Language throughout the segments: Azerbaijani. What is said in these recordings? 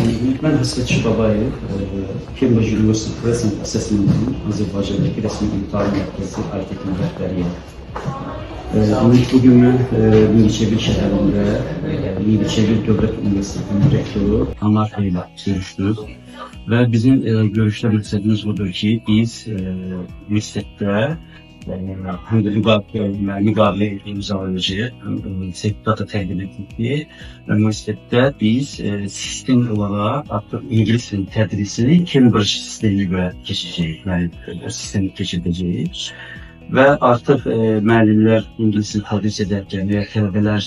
Ben Hasret Babayev, Cambridge University Present Assessment'ın Azerbaycan'daki resmi imtihan merkezi Aytekin rəhbəriyəm. Bugün mən Mingəçevir şəhərində Mingəçevir Dövlət Universitetinin rektoru Anar ilə görüşdük və bizim görüşdə məqsədimiz budur ki, biz universitetdə hem de müqavilə imzalayıcı sertifikatı təqdim etdik. Üniversitede biz sistem olarak artık İngiliz tədrisini Cambridge sistemine göre keçəcəyik, yani sistemi keçirdəcəyik. Və artıq müəllimlər ingilisini tədris edərkən və tələbələr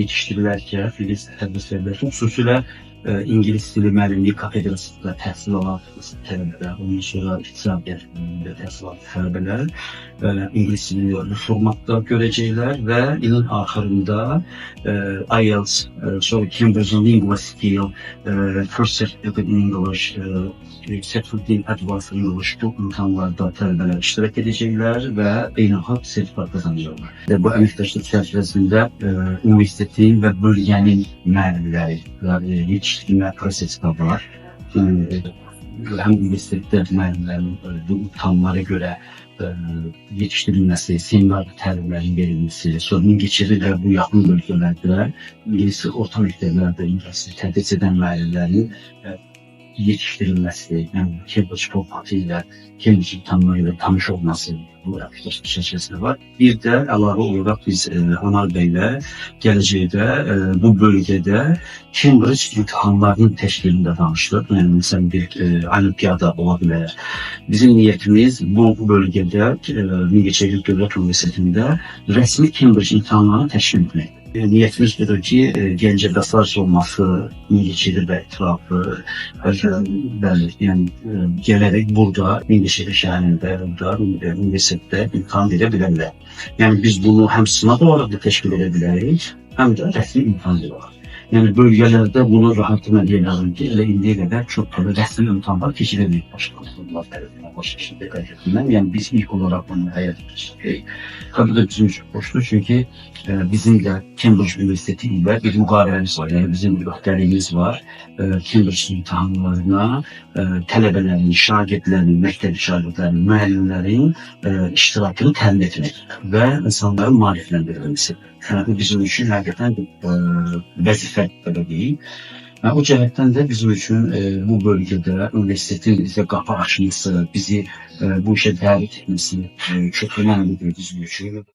yetişdirilərkən, ingilis tədris edilərkən, xüsusilə İngiliz dili müəllimliyi kafedrasında təhsil alan tələbələr, ondan sonra iqtisadiyyatında təhsil alan tələbələr İngiliz dilini bu formatda görəcəklər və ilin axırında IELTS, so Cambridge Lingual Skill, First Certificate in English, Certificate in Advanced English bu imtahanlarda tələbələr iştirak edəcəklər və beynəlxalq sertifikat qazanacaqlar. Bu əməkdaşlıq çərçivəsində universitetin və bölgənin müəllimləri yetiştirmə prosesi də var. Həm universitetdə müəllimlərin bu imtahanlara görə yetiştirilməsi, seminar təlimlərin verilməsi, sonra Mingəçevirlə bu yaxın bölgələrdə, ingilis orta məktəblərdə ingilisini tədris edən müəllimlərin yetiştirilməsi, yəni Cambridge formatı ilə, Cambridge imtahanları ilə tanış olması bu əməkdaşlıq çərçivəsində var. Bir də əlavə olaraq biz Anar bəylə gələcəkdə bu bölgədə Cambridge imtahanlarının təşkilində danışdıq. Yəni məsələn bir olimpiyada ola bilər. Bizim niyyətimiz bu bölgədə Mingəçevir Dövlət Universitetində rəsmi Cambridge imtahanlarını təşkil etməkdir. Niyyətimiz budur ki, Gəncədə sadəcə olması, Mingəçevir və ətrafı, yəni gələrək burada Mingəçevir şəhərində, universitetdə imtahan verə bilərlər. Yəni biz bunu həm sınaq olaraq da təşkil edə bilərik, həm də rəsmi imtahan olaraq. Yəni bölgələrdə bunu rahatlıqla deyirəm ki, elə indiyə qədər çox da rəsmi imtahanlar keçirilməyib başlanğıclar tərəfindən, yəni biz ilk olaraq bunu həyata keçiririk. Tabii da bizim üçün xoşdur, çünki bizim də Cambridge Universiteti ilə bir müqaviləmiz var, yəni bizim bir öhdəliyimiz var. Cambridge imtahanlarına tələbələrin, şagirdlərin, məktəb şagirdlərin, müəllimlərin iştirakını təmin etmək və insanların maarifləndirilməsi. Bu bizim üçün həqiqətən vəzifə belə deyil. O cəhətdən də bizim üçün bu bölgədə universitetin bizə qapı açması, bizi bu işə dəvət etməsi çox önəmlidir bizim üçün.